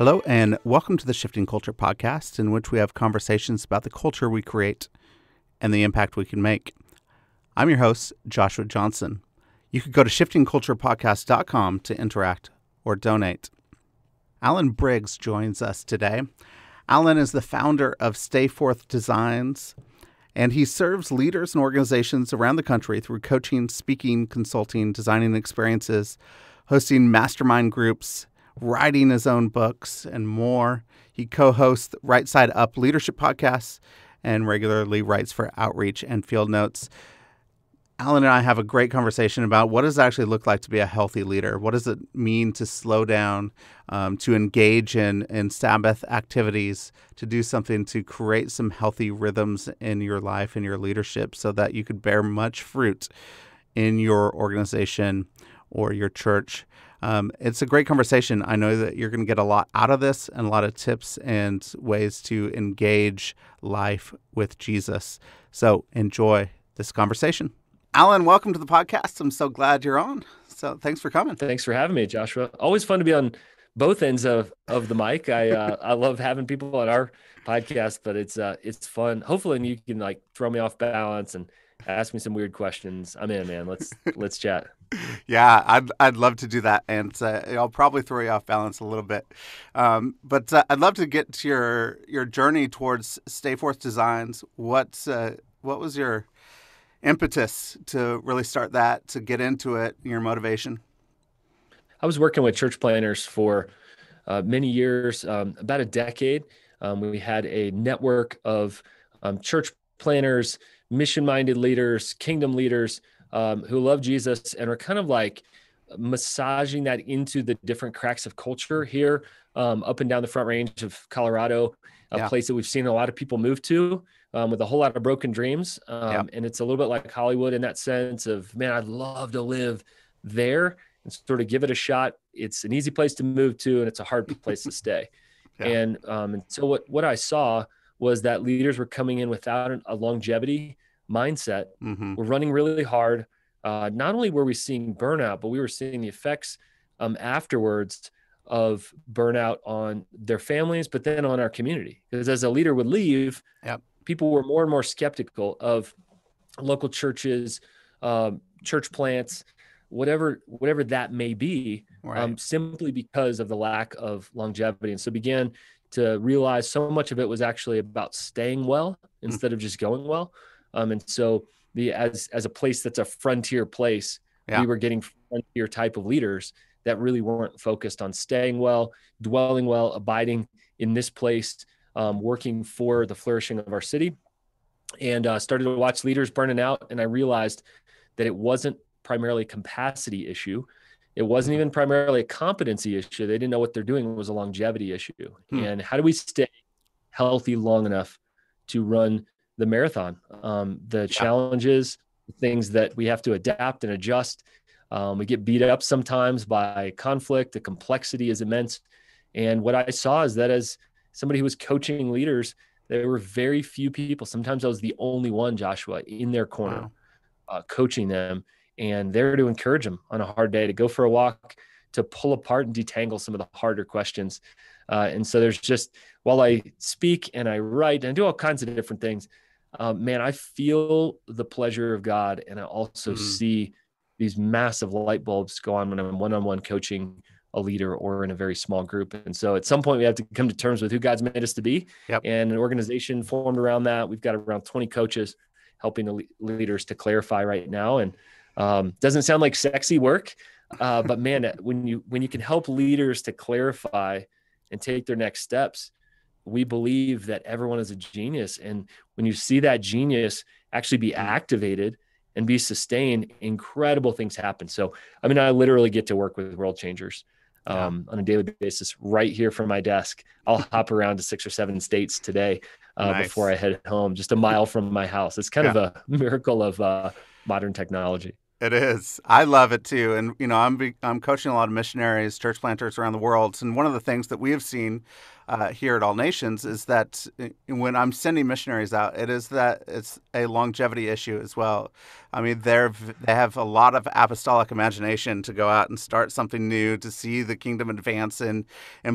Hello, and welcome to the Shifting Culture podcast, in which we have conversations about the culture we create and the impact we can make. I'm your host, Joshua Johnson. You could go to shiftingculturepodcast.com to interact or donate. Alan Briggs joins us today. Alan is the founder of Stay Forth Designs, and he serves leaders and organizations around the country through coaching, speaking, consulting, designing experiences, hosting mastermind groups, writing his own books, and more. He co-hosts Right Side Up Leadership Podcasts and regularly writes for Outreach and Field Notes. Alan and I have a great conversation about what does it actually look like to be a healthy leader? What does it mean to slow down, to engage in Sabbath activities, to do something to create some healthy rhythms in your life and your leadership so that you could bear much fruit in your organization or your church. It's a great conversation. I know that you're going to get a lot out of this and a lot of tips and ways to engage life with Jesus. So enjoy this conversation. Alan, welcome to the podcast. I'm so glad you're on. So thanks for coming. Thanks for having me, Joshua. Always fun to be on both ends of the mic. I love having people on our podcast, but it's fun. Hopefully you can throw me off balance and ask me some weird questions. I'm in, man. Let's chat. Yeah, I'd love to do that, and I'll probably throw you off balance a little bit. But I'd love to get to your journey towards Stay Forth Designs. What was your impetus to really start that, to get into it, your motivation? I was working with church planners for many years, about a decade. We had a network of church planners, mission-minded leaders, kingdom leaders who love Jesus and are kind of like massaging that into the different cracks of culture here up and down the Front Range of Colorado, a place that we've seen a lot of people move to with a whole lot of broken dreams. And it's a little bit like Hollywood in that sense of, man, I'd love to live there and sort of give it a shot. It's an easy place to move to, and it's a hard place to stay. And so what I saw was that leaders were coming in without a longevity mindset. Mm-hmm. We're running really hard. Not only were we seeing burnout, but we were seeing the effects afterwards of burnout on their families, but then on our community. Because as a leader would leave, people were more and more skeptical of local churches, church plants, whatever that may be, simply because of the lack of longevity. And so began to realize so much of it was actually about staying well instead of just going well. And so as a place that's a frontier place, we were getting frontier type of leaders that really weren't focused on staying well, dwelling well, abiding in this place, working for the flourishing of our city, and started to watch leaders burning out. And I realized that it wasn't primarily a capacity issue. It wasn't even primarily a competency issue. They didn't know what they're doing. It was a longevity issue. And how do we stay healthy long enough to run the marathon? The challenges, the things that we have to adapt and adjust. We get beat up sometimes by conflict. The complexity is immense. And what I saw is that as somebody who was coaching leaders, there were very few people. Sometimes I was the only one, Joshua, in their corner, coaching them, and there to encourage them on a hard day, to go for a walk, to pull apart and detangle some of the harder questions. And so there's just, while I speak and I write and I do all kinds of different things, man, I feel the pleasure of God. And I also see these massive light bulbs go on when I'm one-on-one coaching a leader or in a very small group. And so at some point we have to come to terms with who God's made us to be. And an organization formed around that. We've got around 20 coaches helping the leaders to clarify right now. And doesn't sound like sexy work, but man, when you can help leaders to clarify and take their next steps, we believe that everyone is a genius. And when you see that genius actually be activated and be sustained, incredible things happen. So, I mean, I literally get to work with world changers on a daily basis right here from my desk. I'll hop around to 6 or 7 states today before I head home, just a mile from my house. It's kind of a miracle of modern technology. It is. I love it too. And, I'm coaching a lot of missionaries, church planters around the world. And one of the things that we have seen here at All Nations is that when I'm sending missionaries out, it is that it's a longevity issue as well. I mean, they have a lot of apostolic imagination to go out and start something new, to see the kingdom advance in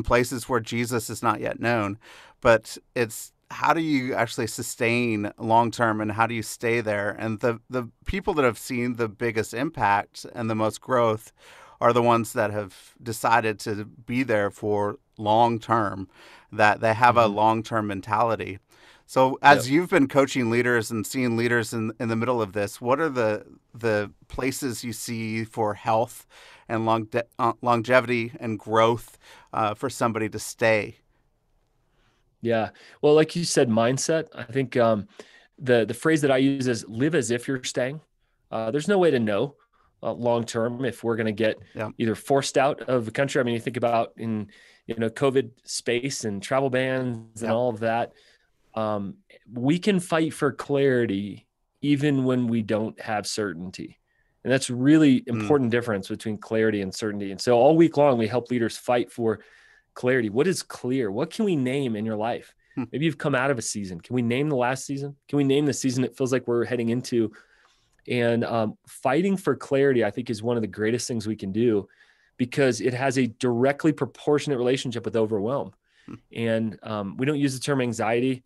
places where Jesus is not yet known. But it's how do you actually sustain long term, and how do you stay there? And the people that have seen the biggest impact and the most growth are the ones that have decided to be there for long term, that they have a long term mentality. So as you've been coaching leaders and seeing leaders in the middle of this, what are the places you see for health and longevity and growth for somebody to stay? Yeah. Well, like you said, mindset. I think the phrase that I use is live as if you're staying. There's no way to know long term if we're going to get either forced out of the country. I mean, you think about in COVID space and travel bans and all of that. We can fight for clarity even when we don't have certainty. And that's really important difference between clarity and certainty. And so all week long, we help leaders fight for clarity. What is clear? What can we name in your life? Maybe you've come out of a season. Can we name the last season? Can we name the season it feels like we're heading into? And fighting for clarity, I think, is one of the greatest things we can do, because it has a directly proportionate relationship with overwhelm. And we don't use the term anxiety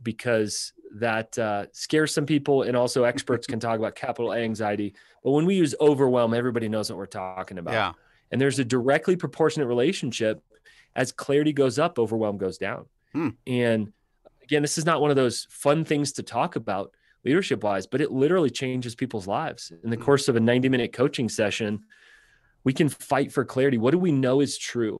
because that scares some people. And also experts can talk about capital A anxiety. But when we use overwhelm, everybody knows what we're talking about. Yeah. And there's a directly proportionate relationship. As clarity goes up, overwhelm goes down. And again, this is not one of those fun things to talk about leadership wise, but it literally changes people's lives. In the course of a 90-minute coaching session, we can fight for clarity. What do we know is true?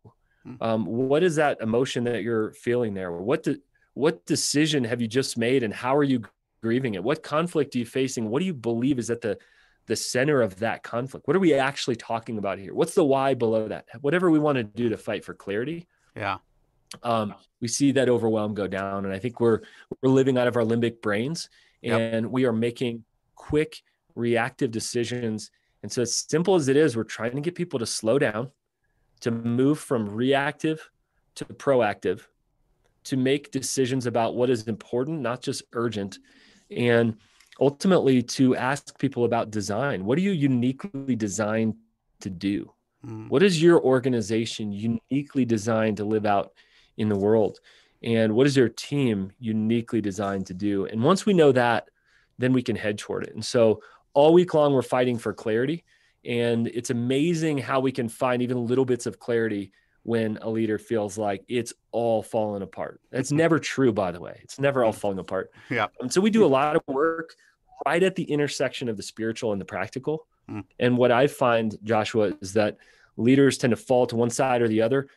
What is that emotion that you're feeling there? What decision have you just made, and how are you grieving it? What conflict are you facing? What do you believe is at the center of that conflict? What are we actually talking about here? What's the why below that? Whatever we want to do to fight for clarity. We see that overwhelm go down. And I think we're living out of our limbic brains, and we are making quick reactive decisions. And so as simple as it is, we're trying to get people to slow down, to move from reactive to proactive, to make decisions about what is important, not just urgent. And ultimately to ask people about design. What are you uniquely designed to do? What is your organization uniquely designed to live out in the world? And what is your team uniquely designed to do? And once we know that, then we can head toward it. And so all week long, we're fighting for clarity. And it's amazing how we can find even little bits of clarity when a leader feels like it's all falling apart. That's never true, by the way. It's never all falling apart. And so we do a lot of work right at the intersection of the spiritual and the practical. And what I find, Joshua, is that leaders tend to fall to one side or the other.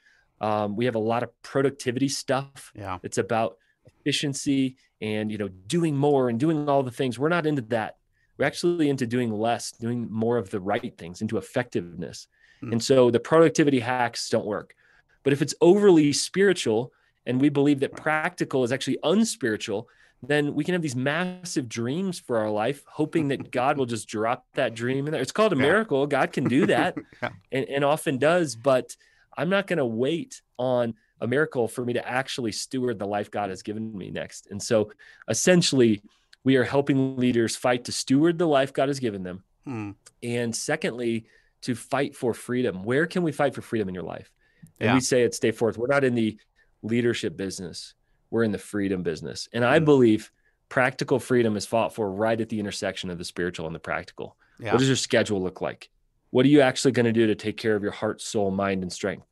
We have a lot of productivity stuff. It's about efficiency and, doing more and doing all the things. We're not into that. We're actually into doing less, doing more of the right things, into effectiveness. And so the productivity hacks don't work. But if it's overly spiritual and we believe that practical is actually unspiritual, then we can have these massive dreams for our life, hoping that God will just drop that dream in there. It's called a miracle. God can do that and often does, but I'm not going to wait on a miracle for me to actually steward the life God has given me next. And so essentially, we are helping leaders fight to steward the life God has given them. And secondly, to fight for freedom. Where can we fight for freedom in your life? And we say at Stay Forth, we're not in the leadership business. We're in the freedom business. And I believe practical freedom is fought for right at the intersection of the spiritual and the practical. What does your schedule look like? What are you actually going to do to take care of your heart, soul, mind, and strength?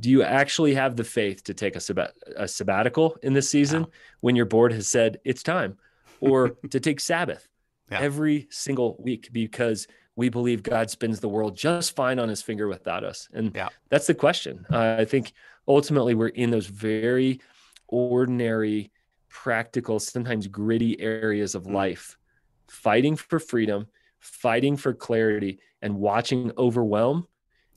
Do you actually have the faith to take a sabbatical in this season when your board has said it's time, or to take Sabbath every single week because we believe God spins the world just fine on his finger without us? And that's the question. I think ultimately we're in those very ordinary, practical, sometimes gritty areas of life, fighting for freedom, fighting for clarity, and watching overwhelm,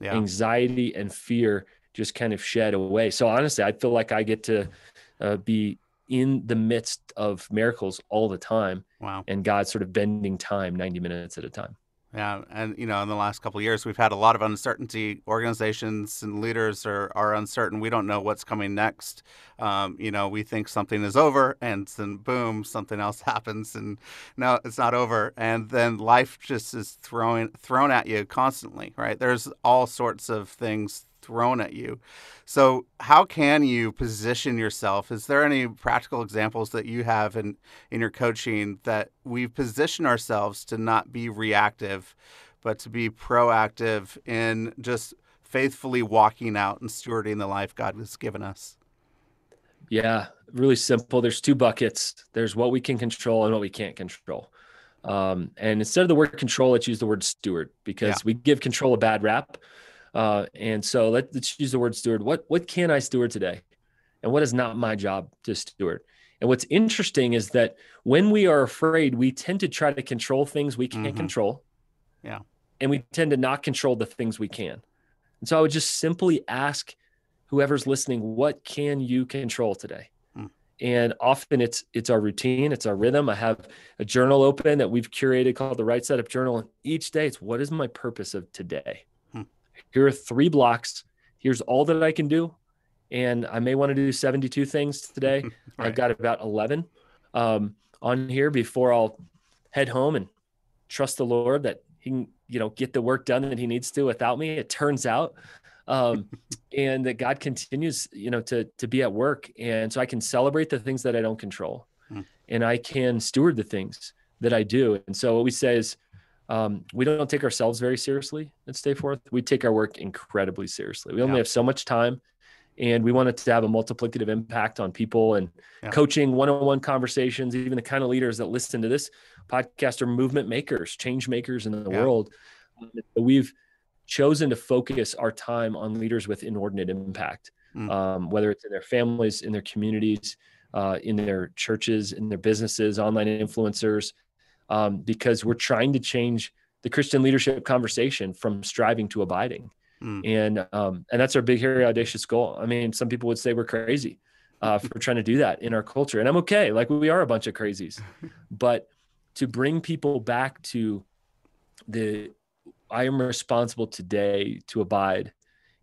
anxiety, and fear just kind of shed away. So honestly, I feel like I get to be in the midst of miracles all the time. And God's sort of bending time 90 minutes at a time. Yeah, and in the last couple of years, we've had a lot of uncertainty. Organizations and leaders are uncertain. We don't know what's coming next. We think something is over, and then boom, something else happens, and no, it's not over. And then life just is thrown at you constantly, right? There's all sorts of things thrown at you. So how can you position yourself? Is there any practical examples that you have in your coaching that we position ourselves to not be reactive, but to be proactive in just faithfully walking out and stewarding the life God has given us? Yeah, really simple. There's two buckets. There's what we can control and what we can't control. And instead of the word control, let's use the word steward, because we give control a bad rap. And so let's use the word steward. What can I steward today? And what is not my job to steward? And what's interesting is that when we are afraid, we tend to try to control things we can't control. Yeah. And we tend to not control the things we can. And so I would just simply ask whoever's listening, what can you control today? And often it's our routine, it's our rhythm. I have a journal open that we've curated called the Right Setup Journal. And each day it's, what is my purpose of today? Here are 3 blocks. Here's all that I can do. And I may want to do 72 things today. Right. I've got about 11 on here before I'll head home and trust the Lord that he can, get the work done that he needs to without me, it turns out. And that God continues, to be at work. And so I can celebrate the things that I don't control, and I can steward the things that I do. And so what we say is, we don't take ourselves very seriously at Stay Forth. We take our work incredibly seriously. We only have so much time, and we want it to have a multiplicative impact on people, and coaching, one-on-one conversations. Even the kind of leaders that listen to this podcast are movement makers, change makers in the world. We've chosen to focus our time on leaders with inordinate impact, whether it's in their families, in their communities, in their churches, in their businesses, online influencers, because we're trying to change the Christian leadership conversation from striving to abiding. And that's our big, hairy, audacious goal. I mean, some people would say we're crazy for trying to do that in our culture. And I'm okay. Like, we are a bunch of crazies, but to bring people back to I am responsible today to abide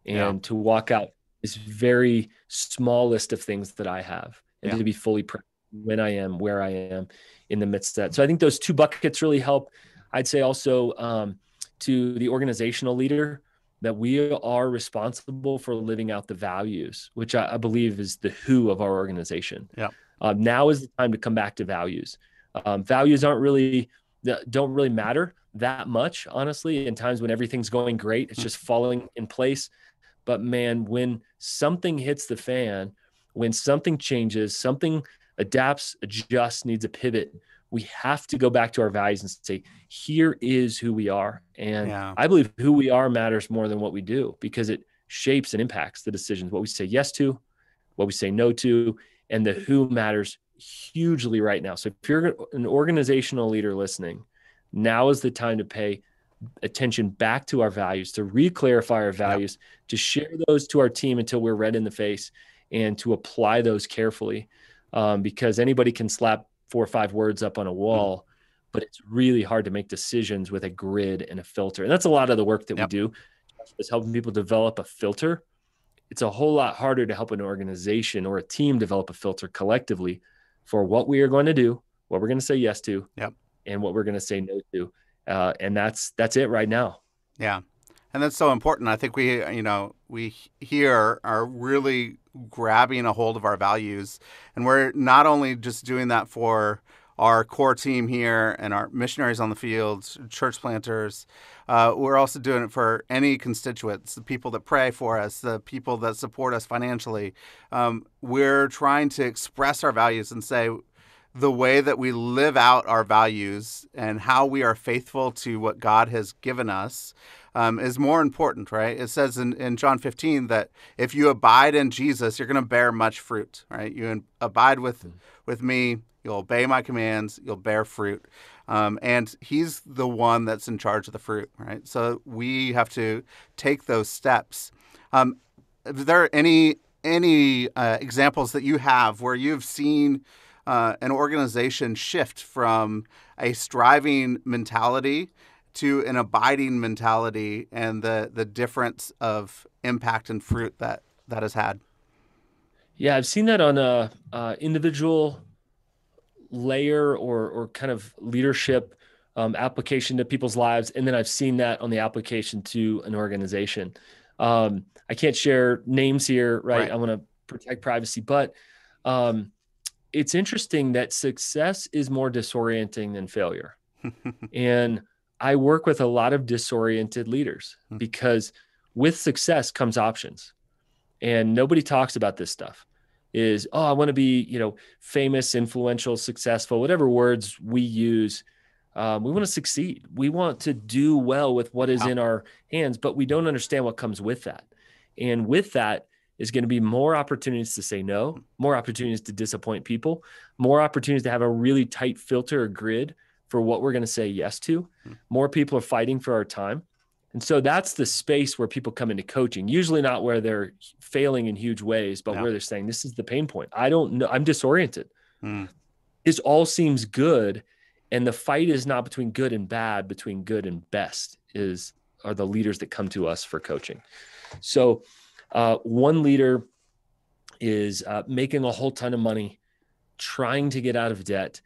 and to walk out this very small list of things that I have, and to be fully present when I am, where I am in the midst of that. So I think those 2 buckets really help. I'd say also to the organizational leader, that we are responsible for living out the values, which I believe is the who of our organization. Now is the time to come back to values. Values don't really matter that much, honestly, in times when everything's going great. It's just falling in place. But man, when something hits the fan, when something changes, something adapts, adjusts, needs a pivot, we have to go back to our values and say, here is who we are. And I believe who we are matters more than what we do, because it shapes and impacts the decisions, what we say yes to, what we say no to, and the who matters hugely right now. So if you're an organizational leader listening, now is the time to pay attention back to our values, to re-clarify our values, to share those to our team until we're red in the face, and to apply those carefully, because anybody can slap 4 or 5 words up on a wall, but it's really hard to make decisions with a grid and a filter. And that's a lot of the work that we do, is helping people develop a filter. It's a whole lot harder to help an organization or a team develop a filter collectively for what we are going to do, what we're going to say yes to, and what we're going to say no to. And that's it right now. Yeah. And that's so important. I think we here are really grabbing a hold of our values, and we're not only just doing that for our core team here and our missionaries on the fields, church planters. We're also doing it for any constituents, the people that pray for us, the people that support us financially. We're trying to express our values and say, the way that we live out our values and how we are faithful to what God has given us is more important, right? It says in John 15 that if you abide in Jesus, you're going to bear much fruit, right? You abide with me, you'll obey my commands, you'll bear fruit. And he's the one that's in charge of the fruit, right? So we have to take those steps. Are there any examples that you have where you've seen an organization shift from a striving mentality to an abiding mentality and the difference of impact and fruit that has had. Yeah, I've seen that on a individual layer or kind of leadership application to people's lives. And then I've seen that on the application to an organization. I can't share names here, right? I want to protect privacy, but it's interesting that success is more disorienting than failure. And I work with a lot of disoriented leaders because with success comes options. And nobody talks about this stuff. Is, oh, I want to be, famous, influential, successful, whatever words we use. We want to succeed. We want to do well with what is in our hands, but we don't understand what comes with that. And with that is going to be more opportunities to say no, more opportunities to disappoint people, more opportunities to have a really tight filter or grid for what we're going to say yes to. More people are fighting for our time. And so that's the space where people come into coaching, usually not where they're failing in huge ways, but where they're saying, this is the pain point. I don't know. I'm disoriented. This all seems good. And the fight is not between good and bad, between good and best are the leaders that come to us for coaching. So one leader is making a whole ton of money, trying to get out of debt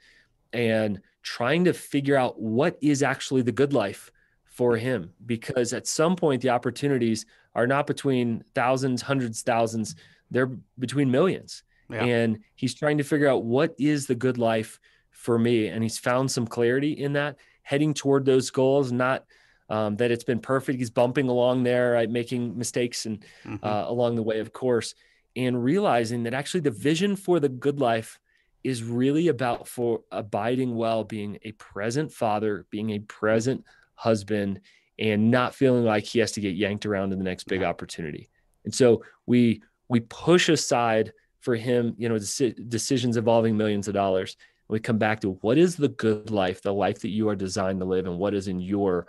and trying to figure out what is actually the good life for him, because at some point the opportunities are not between thousands, hundreds, thousands, they're between millions. And he's trying to figure out what is the good life for me. And he's found some clarity in that, heading toward those goals, not that it's been perfect. He's bumping along there, right, making mistakes and along the way, of course, and realizing that actually the vision for the good life is really about for abiding well, being a present father, being a present husband, and not feeling like he has to get yanked around to the next big opportunity. And so we push aside for him, decisions involving millions of dollars. We come back to what is the good life, the life that you are designed to live, and what is in your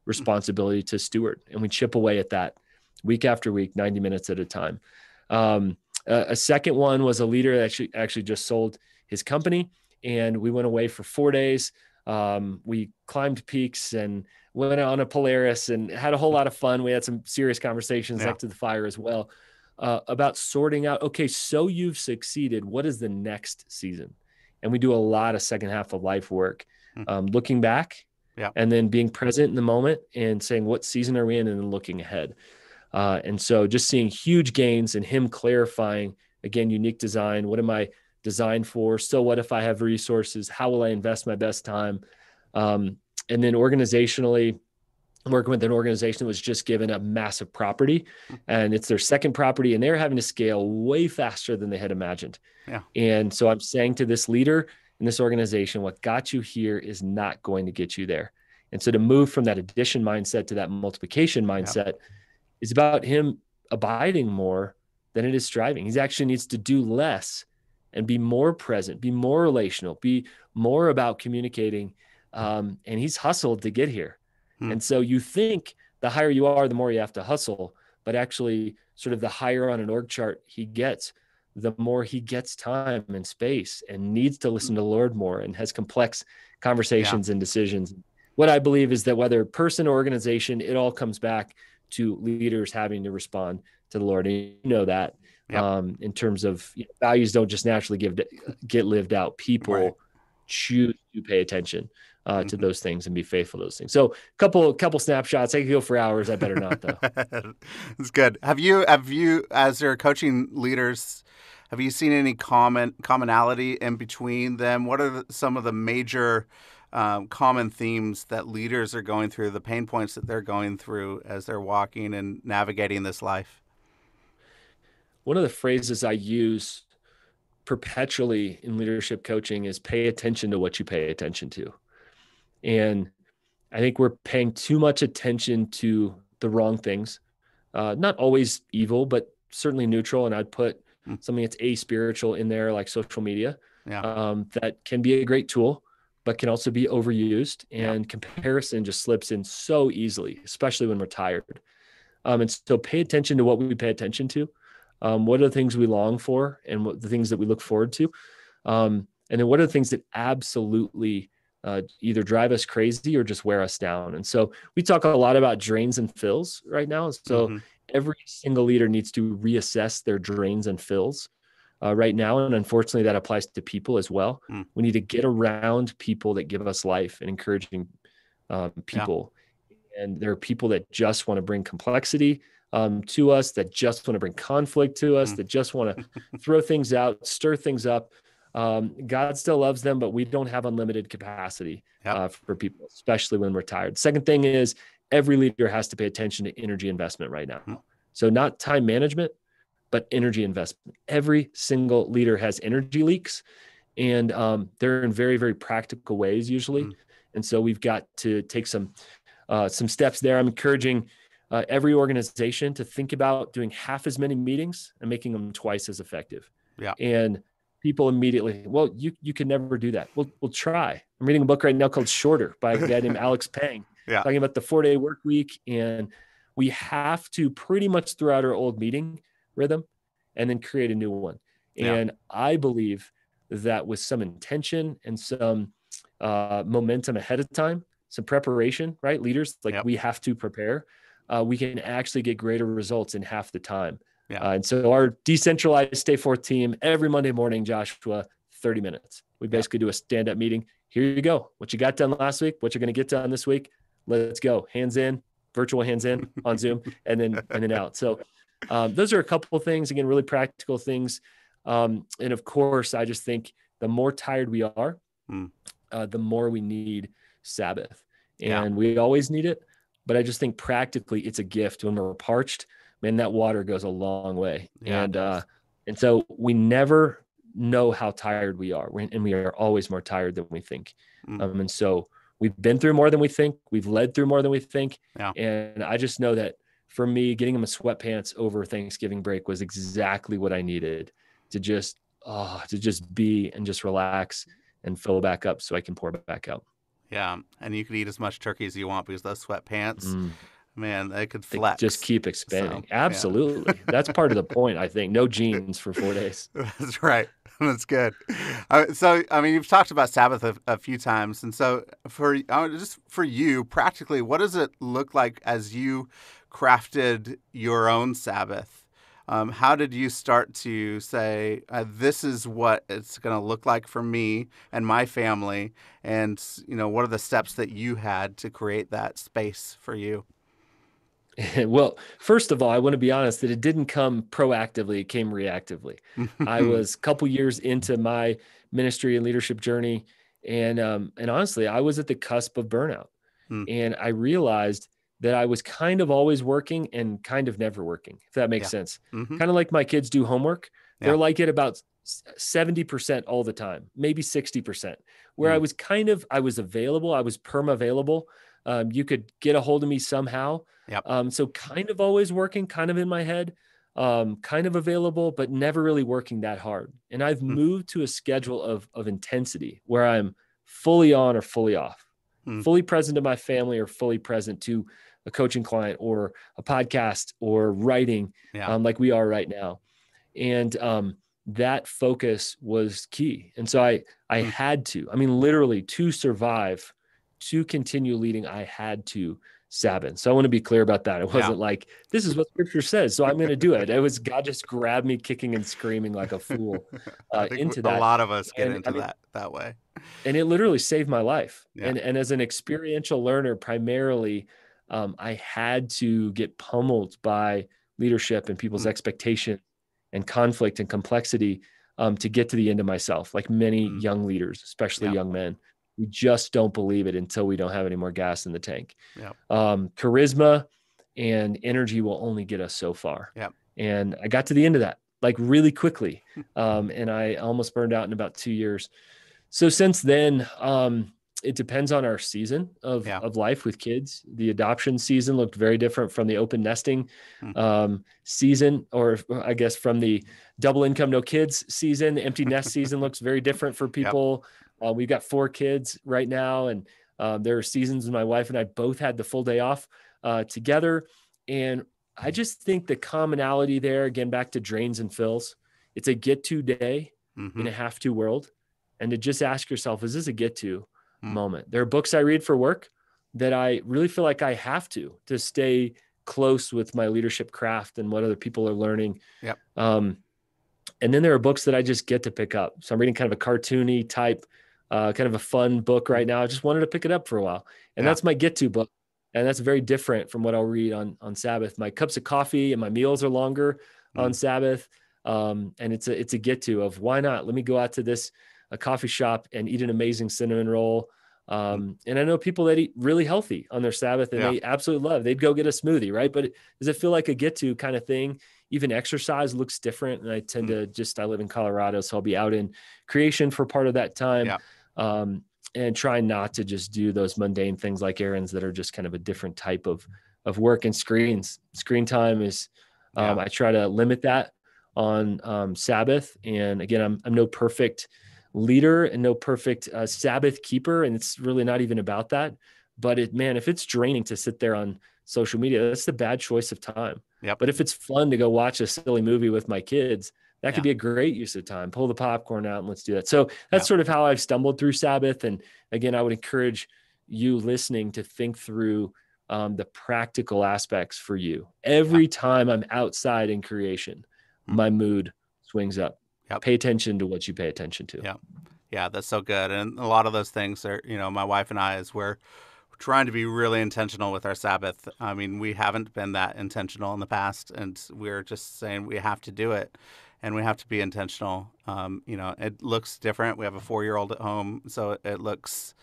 responsibility to steward. And we chip away at that week after week, 90 minutes at a time. A second one was a leader that actually just sold his company, and we went away for 4 days. We climbed peaks and went on a Polaris and had a whole lot of fun. We had some serious conversations next to the fire as well about sorting out, okay, so you've succeeded. What is the next season? And we do a lot of second half of life work, looking back and then being present in the moment and saying, what season are we in? And then looking ahead. And so just seeing huge gains and him clarifying, again, unique design. What am I designed for? So what if I have resources? How will I invest my best time? And then organizationally, working with an organization that was just given a massive property, and it's their second property, and they're having to scale way faster than they had imagined. And so I'm saying to this leader in this organization, what got you here is not going to get you there. And so to move from that addition mindset to that multiplication mindset is about him abiding more than it is striving. He actually needs to do less and be more present, be more relational, be more about communicating. And he's hustled to get here. And so you think the higher you are, the more you have to hustle, but actually sort of the higher on an org chart he gets, the more he gets time and space and needs to listen to the Lord more and has complex conversations and decisions. What I believe is that whether person or organization, it all comes back to leaders having to respond to the Lord. And you know that in terms of values don't just naturally get lived out. People choose to pay attention to those things and be faithful to those things. So couple snapshots. I could go for hours. I better not though. It's good. Have you, as they're coaching leaders, have you seen any commonality in between them? What are some of the major common themes that leaders are going through, the pain points that they're going through as they're walking and navigating this life? One of the phrases I use perpetually in leadership coaching is pay attention to what you pay attention to. And I think we're paying too much attention to the wrong things, not always evil, but certainly neutral. And I'd put something that's aspiritual in there, like social media, that can be a great tool, but can also be overused. And comparison just slips in so easily, especially when we're tired. And so pay attention to what we pay attention to. What are the things we long for and what the things that we look forward to? And then what are the things that absolutely either drive us crazy or just wear us down. And so we talk a lot about drains and fills right now. So every single leader needs to reassess their drains and fills right now. And unfortunately, that applies to people as well. We need to get around people that give us life and encouraging people. And there are people that just want to bring complexity to us, that just want to bring conflict to us, that just want to throw things out, stir things up. God still loves them, but we don't have unlimited capacity for people, especially when we're tired. Second thing is every leader has to pay attention to energy investment right now. So not time management, but energy investment. Every single leader has energy leaks, and they're in very, very practical ways usually. And so we've got to take some steps there. I'm encouraging every organization to think about doing half as many meetings and making them twice as effective. And people immediately, well, you can never do that. We'll try. I'm reading a book right now called Shorter by a guy named Alex Pang, talking about the 4-day work week. And we have to pretty much throw out our old meeting rhythm and then create a new one. And I believe that with some intention and some momentum ahead of time, some preparation, right? Leaders, like we have to prepare. We can actually get greater results in half the time. And so our decentralized Stay Forth team, every Monday morning, Joshua, 30 minutes. We basically do a stand-up meeting. Here you go. What you got done last week, what you're going to get done this week. Let's go. Hands in, virtual hands in on Zoom, and then out. So those are a couple of things, again, really practical things. And of course, I just think the more tired we are, the more we need Sabbath. And we always need it. But I just think practically it's a gift. When we're parched, man, that water goes a long way. And so we never know how tired we are. And we are always more tired than we think. And so we've been through more than we think. We've led through more than we think. And I just know that for me, getting them a sweatpants over Thanksgiving break was exactly what I needed to just be and just relax and fill back up so I can pour back out. Yeah. And you can eat as much turkey as you want because those sweatpants, man, they could flex. They just keep expanding. So, absolutely. That's part of the point, I think. No jeans for 4 days. That's right. That's good. So, I mean, you've talked about Sabbath a few times. And so just for you, practically, what does it look like as you crafted your own Sabbath? How did you start to say, this is what it's going to look like for me and my family? And, what are the steps that you had to create that space for you? Well, first of all, I want to be honest that it didn't come proactively. It came reactively. I was a couple years into my ministry and leadership journey. And honestly, I was at the cusp of burnout. And I realized that I was kind of always working and kind of never working, if that makes sense. Kind of like my kids do homework. They're like it about 70% all the time, maybe 60%, where I was available. I was perma available. You could get a hold of me somehow. So kind of always working, kind of in my head, kind of available, but never really working that hard. And I've moved to a schedule of intensity where I'm fully on or fully off, fully present to my family or fully present to a coaching client or a podcast or writing, like we are right now. And that focus was key. And so I had to, literally to survive, to continue leading, I had to Sabbath. So I want to be clear about that. It wasn't like, this is what scripture says, so I'm going to do it. It was God just grabbed me kicking and screaming like a fool into that. A lot of us get into that way. And it literally saved my life. And as an experiential learner, primarily, I had to get pummeled by leadership and people's expectation and conflict and complexity to get to the end of myself, like many young leaders, especially young men. We just don't believe it until we don't have any more gas in the tank. Charisma and energy will only get us so far. And I got to the end of that, like really quickly. And I almost burned out in about 2 years. So since then, it depends on our season of life with kids. The adoption season looked very different from the open nesting season, or I guess from the double income, no kids season. The empty nest season looks very different for people. We've got 4 kids right now. And there are seasons when my wife and I both had the full day off together. And I just think the commonality there, again, back to drains and fills, it's a get to day in a have to world. And to just ask yourself, is this a get to? Mm. moment. There are books I read for work that I really feel like I have to stay close with my leadership craft and what other people are learning. Yep. And then there are books that I just get to pick up. So I'm reading kind of a cartoony type, kind of a fun book right now. I just wanted to pick it up for a while. And that's my get to book. And that's very different from what I'll read on Sabbath. My cups of coffee and my meals are longer on Sabbath. And it's a get to of why not? Let me go out to a coffee shop and eat an amazing cinnamon roll. And I know people that eat really healthy on their Sabbath and they absolutely love, they'd go get a smoothie, right? But does it feel like a get to kind of thing? Even exercise looks different. And I tend to I live in Colorado, so I'll be out in creation for part of that time. And try not to just do those mundane things like errands that are just kind of a different type of work. And screen time is, I try to limit that on Sabbath. And again, I'm no perfect leader and no perfect Sabbath keeper. And it's really not even about that. But if it's draining to sit there on social media, that's the bad choice of time. But if it's fun to go watch a silly movie with my kids, that could be a great use of time. Pull the popcorn out and let's do that. So that's sort of how I've stumbled through Sabbath. And again, I would encourage you listening to think through the practical aspects for you. Every time I'm outside in creation, my mood swings up. Pay attention to what you pay attention to. Yeah, that's so good. And a lot of those things are, my wife and I, as we're trying to be really intentional with our Sabbath. I mean, we haven't been that intentional in the past, and we're just saying we have to do it. And we have to be intentional. It looks different. We have a 4-year-old at home, so it looks.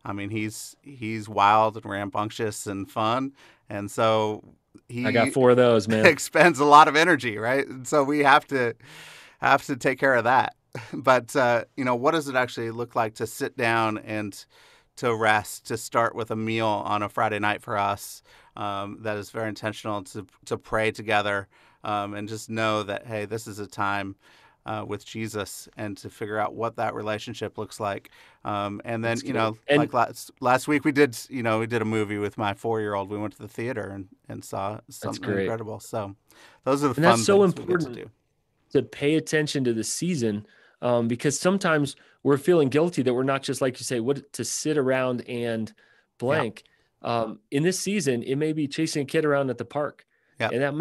I mean, he's wild and rambunctious and fun, and so I got 4 of those, man. Expends a lot of energy, right? And so we have to take care of that. But what does it actually look like to sit down and to rest, to start with a meal on a Friday night for us that is very intentional, to pray together. And just know that, hey, this is a time with Jesus, and to figure out what that relationship looks like. And then, like last week we did a movie with my 4-year-old. We went to the theater and saw something incredible. So those are the fun that's so things important we get to do. To pay attention to the season, because sometimes we're feeling guilty that we're not just, like you say, to sit around and blank. In this season, it may be chasing a kid around at the park. And that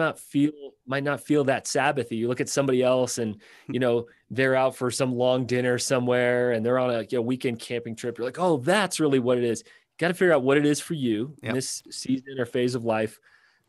might not feel that Sabbathy. You look at somebody else and, they're out for some long dinner somewhere and they're on a weekend camping trip. You're like, oh, that's really what it is. You got to figure out what it is for you in this season or phase of life,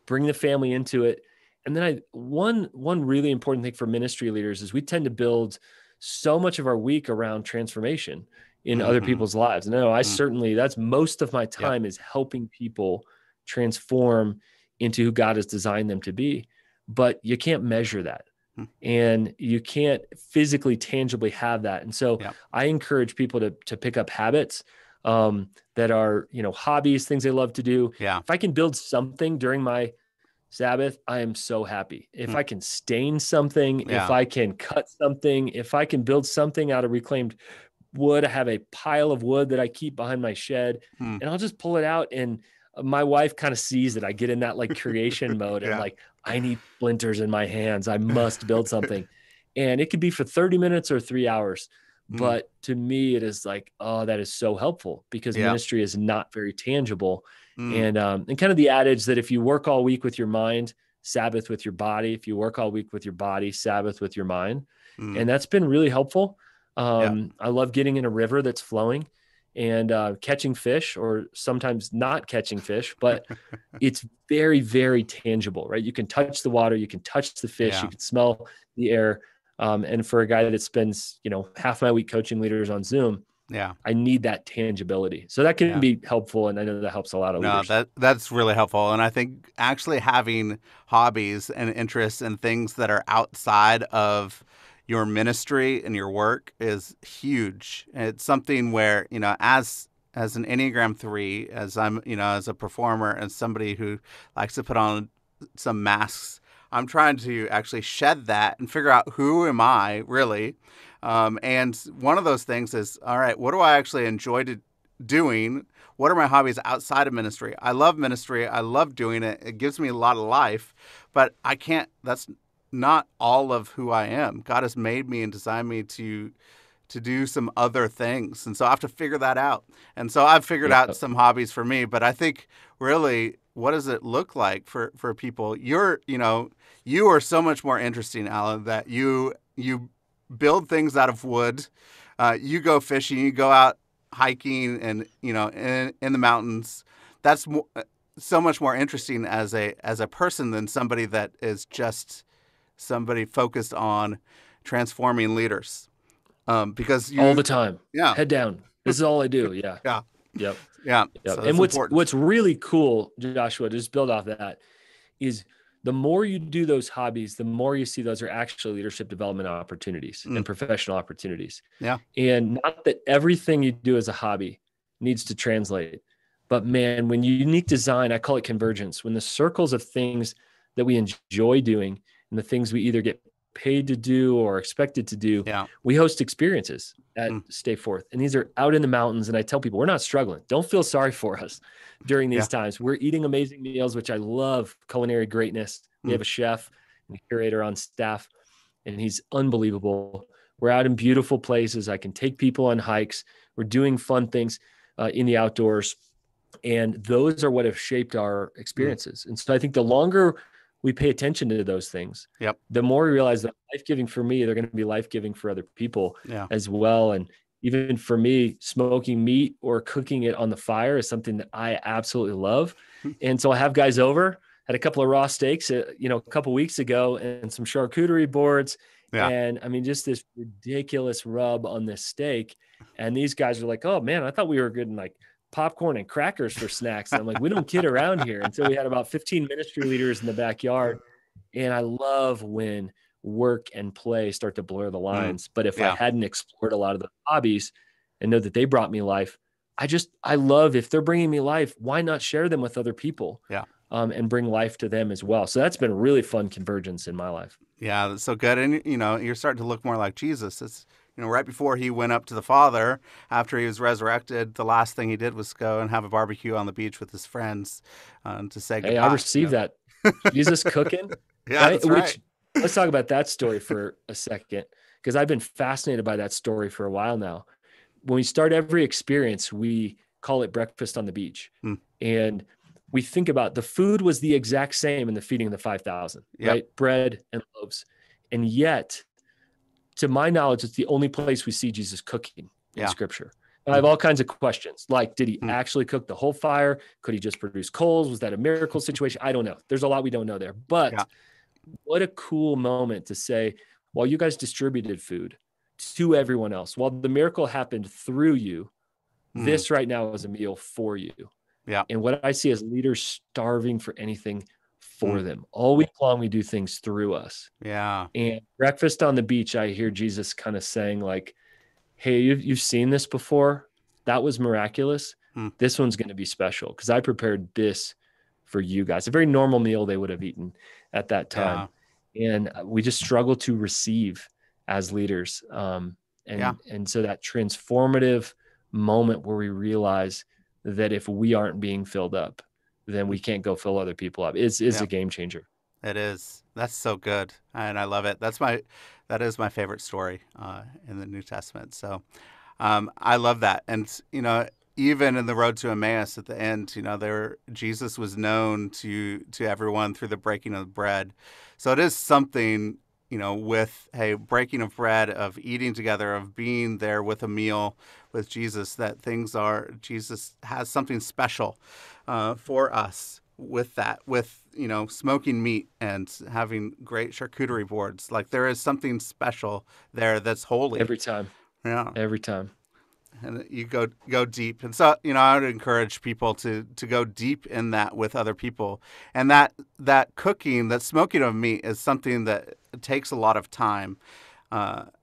bring the family into it. And then one really important thing for ministry leaders is we tend to build so much of our week around transformation in other people's lives. And I know certainly, that's most of my time is helping people transform into who God has designed them to be, but you can't measure that and you can't physically, tangibly have that. And so I encourage people to pick up habits that are, hobbies, things they love to do. If I can build something during my Sabbath, I am so happy. If I can stain something, if I can cut something, if I can build something out of reclaimed wood, I have a pile of wood that I keep behind my shed and I'll just pull it out, and my wife kind of sees that I get in that like creation mode and like, I need splinters in my hands. I must build something. And it could be for 30 minutes or 3 hours. But to me, it is like, oh, that is so helpful because ministry is not very tangible. And kind of the adage that if you work all week with your mind, Sabbath with your body. If you work all week with your body, Sabbath with your mind. And that's been really helpful. I love getting in a river that's flowing and catching fish, or sometimes not catching fish, but it's very, very tangible, right? You can touch the water, you can touch the fish, you can smell the air. And for a guy that spends, half my week coaching leaders on Zoom, I need that tangibility. So that can be helpful. And I know that helps a lot of leaders. That's really helpful. And I think actually having hobbies and interests and things that are outside of your ministry and your work is huge. It's something where, as an Enneagram 3, as I'm, as a performer and somebody who likes to put on some masks, I'm trying to actually shed that and figure out who am I really. And one of those things is, all right, what do I actually enjoy doing? What are my hobbies outside of ministry? I love ministry. I love doing it. It gives me a lot of life, but that's not all of who I am. God has made me and designed me to to do some other things. And so I have to figure that out. And so I've figured out Yeah. some hobbies for me, but I think really, what does it look like for people? You are so much more interesting, Alan, that you build things out of wood. You go fishing, you go out hiking and, in the mountains. That's so much more interesting as a person than somebody that is just somebody focused on transforming leaders. Because All the time. yeah, Head down. This is all I do. Yeah. yeah, Yep. yeah. Yep. So And that's important. what's really cool, Joshua, to just build off that, is the more you do those hobbies, the more you see those are actually leadership development opportunities and professional opportunities. Yeah. And not that everything you do as a hobby needs to translate, but man, when you unique design, I call it convergence, when the circles of things that we enjoy doing and the things we either get paid to do or expected to do, Yeah. we host experiences at Stay Forth. And these are out in the mountains. And I tell people, we're not struggling. Don't feel sorry for us during these times. We're eating amazing meals, which I love, culinary greatness. We have a chef and a curator on staff, and he's unbelievable. We're out in beautiful places. I can take people on hikes. We're doing fun things in the outdoors. And those are what have shaped our experiences. And so I think the longer we pay attention to those things, the more we realize that life-giving for me, they're going to be life-giving for other people as well. And even for me, smoking meat or cooking it on the fire is something that I absolutely love. And so I have guys over, had a couple of raw steaks, a couple of weeks ago, and some charcuterie boards. Yeah. And I mean, just this ridiculous rub on this steak. And these guys are like, oh man, I thought we were getting like popcorn and crackers for snacks. And I'm like, we don't kid around here. And so we had about 15 ministry leaders in the backyard. And I love when work and play start to blur the lines. But if I hadn't explored a lot of the hobbies and know that they brought me life, I love, if they're bringing me life, why not share them with other people? And bring life to them as well. So that's been really fun convergence in my life. Yeah, that's so good. And, you're starting to look more like Jesus. It's, right before he went up to the Father, after he was resurrected, the last thing he did was go and have a barbecue on the beach with his friends to say goodbye. Hey, I received that. Jesus cooking. Yeah, that's right. Let's talk about that story for a second, because I've been fascinated by that story for a while now. When we start every experience, we call it breakfast on the beach. And we think about the food was the exact same in the feeding of the 5,000, right? Bread and loaves. And yet, to my knowledge, it's the only place we see Jesus cooking in Scripture. And I have all kinds of questions, like, did he actually cook the whole fire? Could he just produce coals? Was that a miracle situation? I don't know. There's a lot we don't know there. But what a cool moment to say, while you guys distributed food to everyone else, while the miracle happened through you, this right now is a meal for you. Yeah. And what I see as leaders starving for anything for them. All week long, we do things through us. Yeah. And breakfast on the beach, I hear Jesus kind of saying like, hey, you've seen this before. That was miraculous. This one's going to be special because I prepared this for you guys. A very normal meal they would have eaten at that time. And we just struggle to receive as leaders. And so that transformative moment where we realize that if we aren't being filled up, then we can't go fill other people up. It's a game changer. It is. That's so good. And I love it. That is my favorite story in the New Testament. So I love that. And, even in the road to Emmaus at the end, Jesus was known to everyone through the breaking of bread. So it is something, with, breaking of bread, of eating together, of being there with a meal with Jesus, that Jesus has something special for us with that, with, smoking meat and having great charcuterie boards. Like, there is something special there that's holy. Every time. Yeah. Every time. And you go deep. And so, I would encourage people to go deep in that with other people. And that cooking, that smoking of meat is something that takes a lot of time.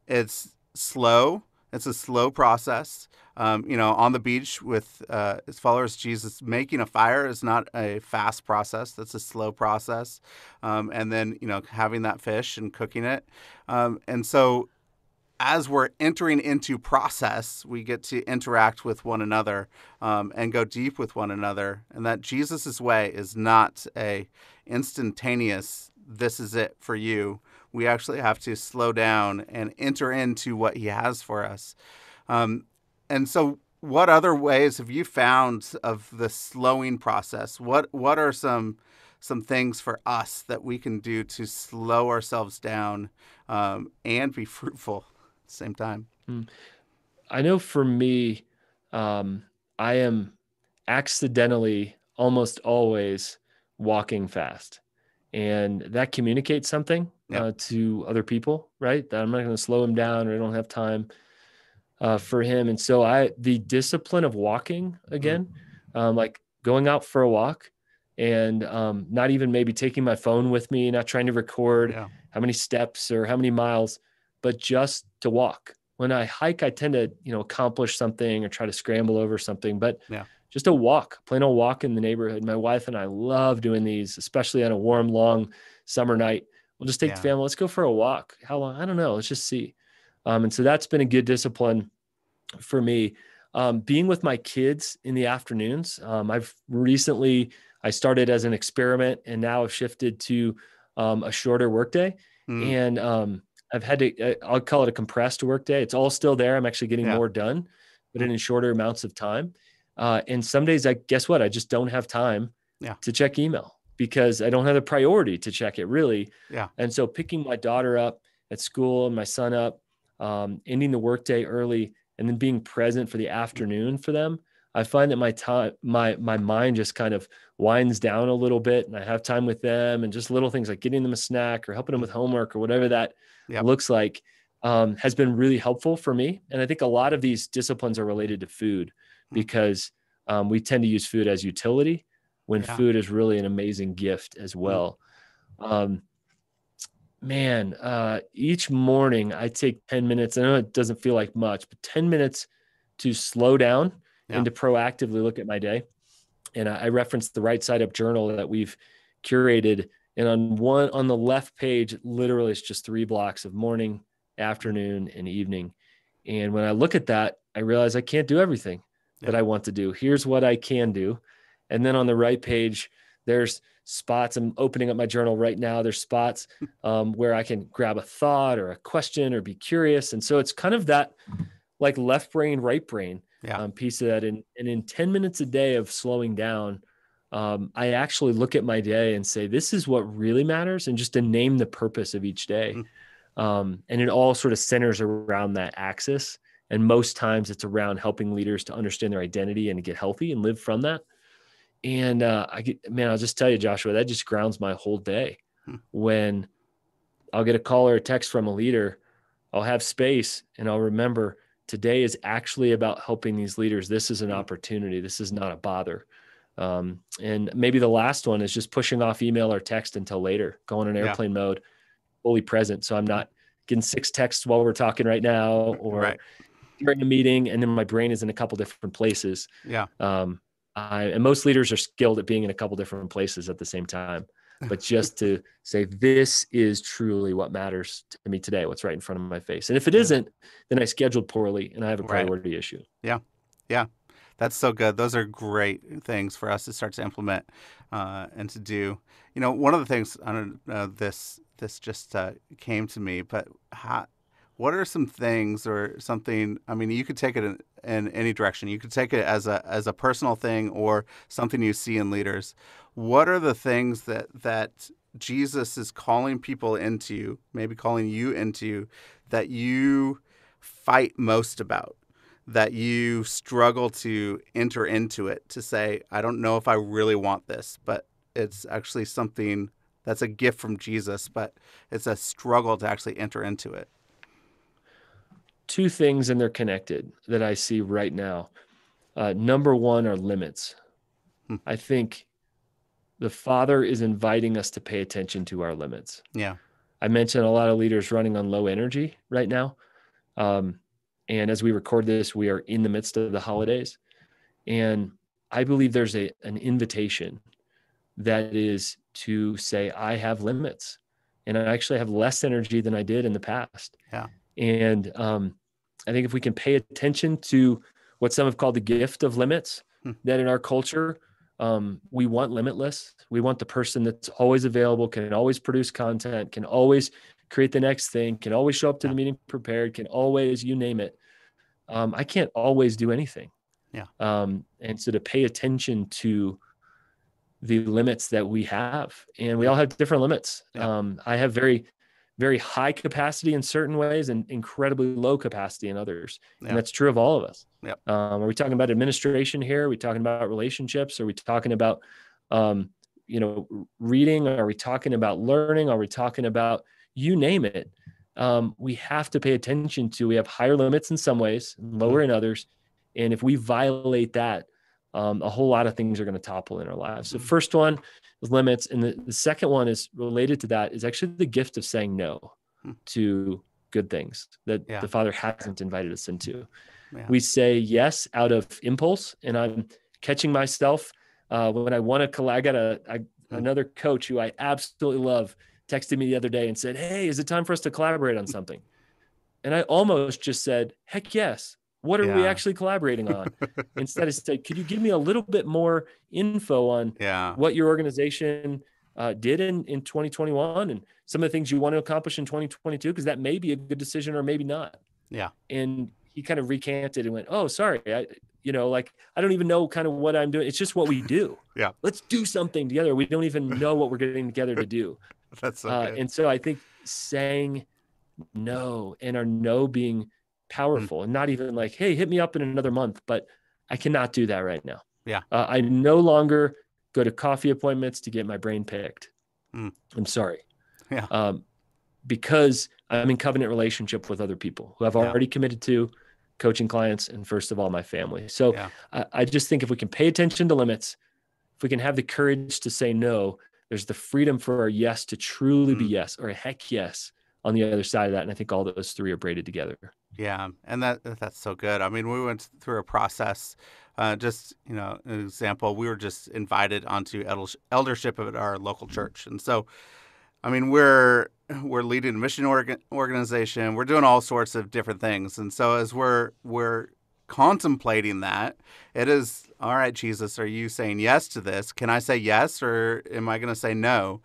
It's slow. It's a slow process. On the beach with his followers, Jesus, making a fire is not a fast process. That's a slow process. And then, having that fish and cooking it. And so as we're entering into process, we get to interact with one another and go deep with one another. And that Jesus's way is not a instantaneous, this is it for you. We actually have to slow down and enter into what he has for us. And so what other ways have you found of the slowing process? What are some things for us that we can do to slow ourselves down and be fruitful at the same time? I know for me, I am accidentally almost always walking fast. And that communicates something Yeah. to other people, right? That I'm not going to slow him down or I don't have time for him. And so the discipline of walking Mm. again, like going out for a walk and not even maybe taking my phone with me, not trying to record Yeah. how many steps or how many miles, but just to walk. When I hike, I tend to, accomplish something or try to scramble over something, but Yeah. just a walk, plain old walk in the neighborhood. My wife and I love doing these, especially on a warm, long summer night. We'll just take the Yeah. family. Let's go for a walk. How long? I don't know. Let's just see. And so that's been a good discipline for me. Being with my kids in the afternoons. I started as an experiment and now I've shifted to a shorter workday. Mm. And I've had to, I'll call it a compressed workday. It's all still there. I'm actually getting Yeah. more done, but Mm. in shorter amounts of time. And some days guess what? I just don't have time Yeah. to check email because I don't have the priority to check it really. Yeah. And so picking my daughter up at school and my son up, ending the workday early, and then being present for the afternoon for them, I find that my mind just kind of winds down a little bit and I have time with them and just little things like getting them a snack or helping them with homework or whatever that Yep. looks like, has been really helpful for me. And I think a lot of these disciplines are related to food because we tend to use food as utility when Yeah. food is really an amazing gift as well. Each morning I take 10 minutes. I know it doesn't feel like much, but 10 minutes to slow down and to proactively look at my day. And I referenced the right side up journal that we've curated. And on the left page, literally it's just 3 blocks of morning, afternoon, and evening. And when I look at that, I realize I can't do everything that I want to do. Here's what I can do. And then on the right page, there's spots. I'm opening up my journal right now. There's spots where I can grab a thought or a question or be curious. And so it's kind of that like left brain, right brain piece of that. And in 10 minutes a day of slowing down, I actually look at my day and say, this is what really matters. And just to name the purpose of each day. And it all sort of centers around that axis. And most times it's around helping leaders to understand their identity and to get healthy and live from that. And I'll just tell you, Joshua, that just grounds my whole day. When I'll get a call or a text from a leader, I'll have space and I'll remember today is actually about helping these leaders. This is an opportunity. This is not a bother. And maybe the last one is just pushing off email or text until later, going in airplane mode, fully present. So I'm not getting 6 texts while we're talking right now or during a meeting. And then my brain is in a couple different places. And most leaders are skilled at being in a couple different places at the same time. But just to say, this is truly what matters to me today, what's right in front of my face. And if it isn't, then I scheduled poorly and I have a priority issue. Yeah. Yeah. That's so good. Those are great things for us to start to implement and to do. One of the things, I don't know, this just came to me, but what are some things or something? I mean, you could take it in any direction. You could take it as a personal thing or something you see in leaders. What are the things that Jesus is calling people into, maybe calling you into, that you fight most about, that you struggle to enter into it, to say, I don't know if I really want this, but it's actually something that's a gift from Jesus, but it's a struggle to actually enter into it? 2 things, and they're connected, that I see right now. Number 1 are limits. I think the Father is inviting us to pay attention to our limits. Yeah. I mentioned a lot of leaders running on low energy right now. And as we record this, we are in the midst of the holidays. And I believe there's an invitation that is to say, I have limits and I actually have less energy than I did in the past. Yeah. And I think if we can pay attention to what some have called the gift of limits, that in our culture, we want limitless. We want the person that's always available, can always produce content, can always create the next thing, can always show up to Yeah. the meeting prepared, can always, you name it. I can't always do anything. Yeah. And so to pay attention to the limits that we have, and we Yeah. all have different limits. Yeah. I have very, very high capacity in certain ways and incredibly low capacity in others. Yeah. And that's true of all of us. Yeah. Are we talking about administration here? Are we talking about relationships? Are we talking about, reading? Are we talking about learning? Are we talking about, you name it? We have to pay attention to, we have higher limits in some ways, lower in others. And if we violate that, a whole lot of things are going to topple in our lives. So first one is limits. And the second one is related to that, is actually the gift of saying no to good things that the Father hasn't invited us into. Yeah. We say yes out of impulse. And I'm catching myself when I want to collaborate. I got another coach who I absolutely love texted me the other day and said, "Hey, is it time for us to collaborate on something?" And I almost just said, "Heck yes. What are we actually collaborating on?" Instead of say, "Could you give me a little bit more info on what your organization did in 2021 and some of the things you want to accomplish in 2022? Because that may be a good decision or maybe not." Yeah. And he kind of recanted and went, "Oh, sorry. I don't even know kind of what I'm doing. It's just what we do. Yeah. Let's do something together. We don't even know what we're getting together to do." That's so good. And so I think saying no, and our no being powerful and not even like, "Hey, hit me up in another month," but I cannot do that right now. Yeah. I no longer go to coffee appointments to get my brain picked. I'm sorry. Yeah. Because I'm in covenant relationship with other people who I've already committed to, coaching clients, and first of all, my family. So I just think if we can pay attention to limits, if we can have the courage to say no, there's the freedom for our yes to truly be yes, or a heck yes on the other side of that. And I think all those three are braided together. Yeah. And that's so good. I mean, we went through a process, just, an example, we were just invited onto eldership at our local church. And so, I mean, we're leading a mission organization. We're doing all sorts of different things. And so as we're contemplating that, it is, all right, Jesus, are you saying yes to this? Can I say yes, or am I going to say no?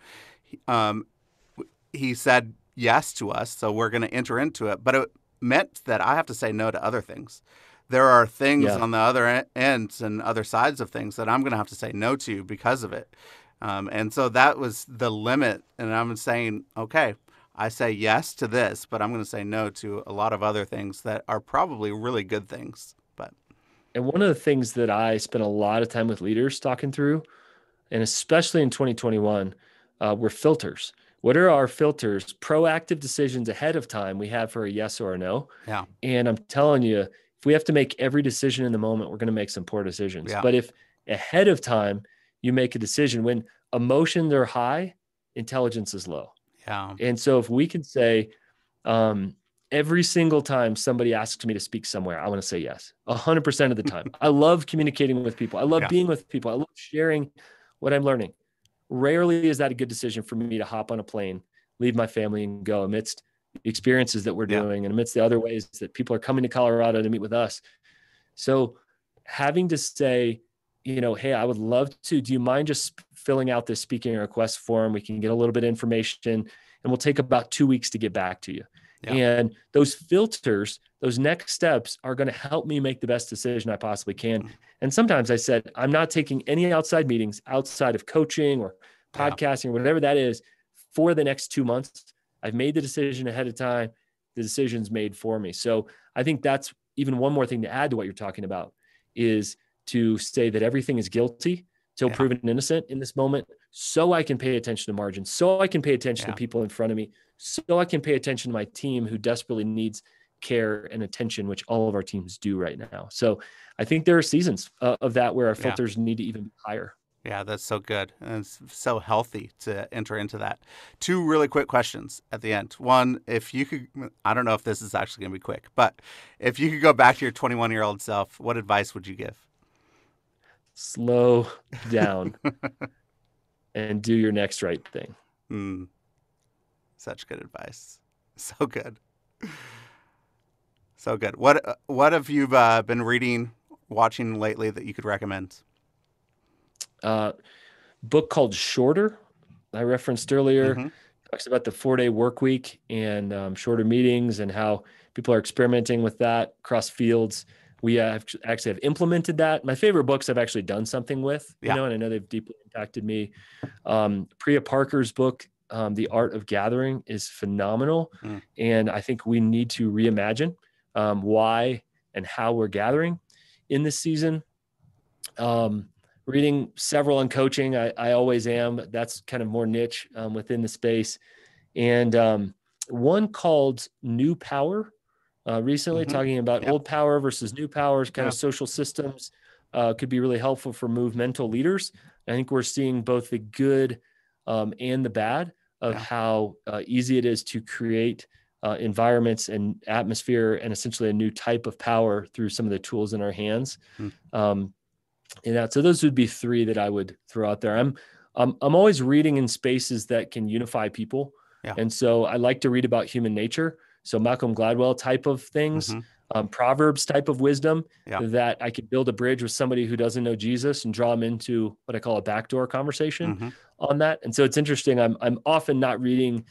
He said yes to us, so we're going to enter into it. But it meant that I have to say no to other things. There are things on the other ends and other sides of things that I'm going to have to say no to because of it. And so that was the limit. And I'm saying, okay, I say yes to this, but I'm going to say no to a lot of other things that are probably really good things. And one of the things that I spent a lot of time with leaders talking through, and especially in 2021, were filters. What are our filters? Proactive decisions ahead of time we have for a yes or a no. Yeah. And I'm telling you, if we have to make every decision in the moment, we're going to make some poor decisions. Yeah. But if ahead of time you make a decision, when emotions are high, intelligence is low. Yeah. And so if we can say, every single time somebody asks me to speak somewhere, I want to say yes, 100% of the time. I love communicating with people. I love being with people. I love sharing what I'm learning. Rarely is that a good decision for me to hop on a plane, leave my family, and go amidst the experiences that we're doing and amidst the other ways that people are coming to Colorado to meet with us. So having to say, hey, I would love to, do you mind just filling out this speaking request form? We can get a little bit of information and we'll take about 2 weeks to get back to you. Yeah. And those filters, those next steps are going to help me make the best decision I possibly can. And sometimes I said, I'm not taking any outside meetings outside of coaching or podcasting or whatever that is for the next 2 months. I've made the decision ahead of time. The decision's made for me. So I think that's even one more thing to add to what you're talking about, is to say that everything is guilty till proven innocent in this moment, so I can pay attention to margins, so I can pay attention to people in front of me, so I can pay attention to my team who desperately needs care and attention, which all of our teams do right now. So I think there are seasons of that where our filters need to even be higher. Yeah, that's so good. And it's so healthy to enter into that. 2 really quick questions at the end. One, if you could, I don't know if this is actually going to be quick, but if you could go back to your 21-year-old self, what advice would you give? Slow down and do your next right thing. Such good advice. So good. So good. What have you been reading, watching lately that you could recommend? Book called Shorter, I referenced earlier. talks about the 4-day work week and shorter meetings and how people are experimenting with that across fields. We actually have implemented that. My favorite books I've actually done something with, Yeah. and I know they've deeply impacted me. Priya Parker's book, The Art of Gathering, is phenomenal. Mm. And I think we need to reimagine why and how we're gathering in this season. Reading several on coaching. I always am. That's kind of more niche within the space. And one called New Power recently, talking about old power versus new powers, kind of social systems, could be really helpful for movemental leaders. I think we're seeing both the good and the bad of how easy it is to create environments and atmosphere and essentially a new type of power through some of the tools in our hands. So those would be three that I would throw out there. I'm always reading in spaces that can unify people. Yeah. And so I like to read about human nature. So Malcolm Gladwell type of things, Proverbs type of wisdom, that I could build a bridge with somebody who doesn't know Jesus and draw them into what I call a backdoor conversation on that. And so it's interesting. I'm often not reading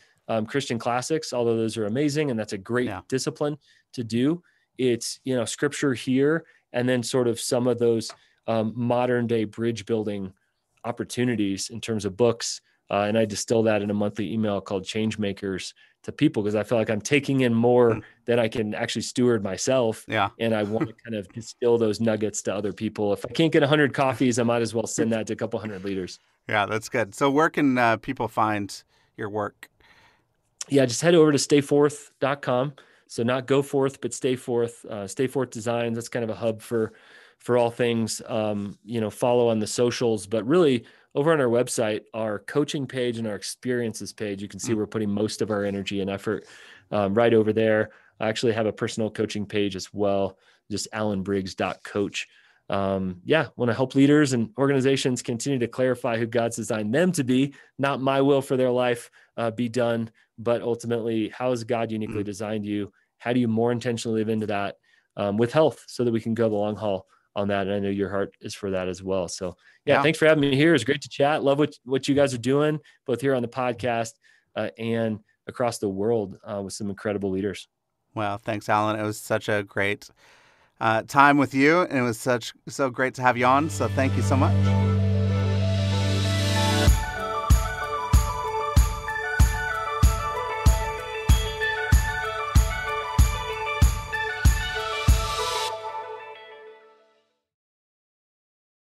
Christian classics, although those are amazing. And that's a great discipline to do. It's, scripture here, and then sort of some of those modern day bridge building opportunities in terms of books. And I distill that in a monthly email called Change Makers to people, because I feel like I'm taking in more than I can actually steward myself. Yeah. And I want to kind of distill those nuggets to other people. If I can't get 100 coffees, I might as well send that to a couple hundred leaders. Yeah, that's good. So where can people find your work? Yeah, just head over to stayforth.com. So not go forth, but stay forth, stay forth designs. That's kind of a hub for all things, follow on the socials, but really over on our website, our coaching page and our experiences page, you can see we're putting most of our energy and effort right over there. I actually have a personal coaching page as well, just alanbriggs.coach. Want to help leaders and organizations continue to clarify who God's designed them to be, not my will for their life be done, but ultimately, how has God uniquely designed you? How do you more intentionally live into that with health so that we can go the long haul on that? And I know your heart is for that as well. So thanks for having me here. It's great to chat. Love what you guys are doing, both here on the podcast and across the world with some incredible leaders. Well, thanks, Alan. It was such a great time with you, and it was so great to have you on. So thank you so much.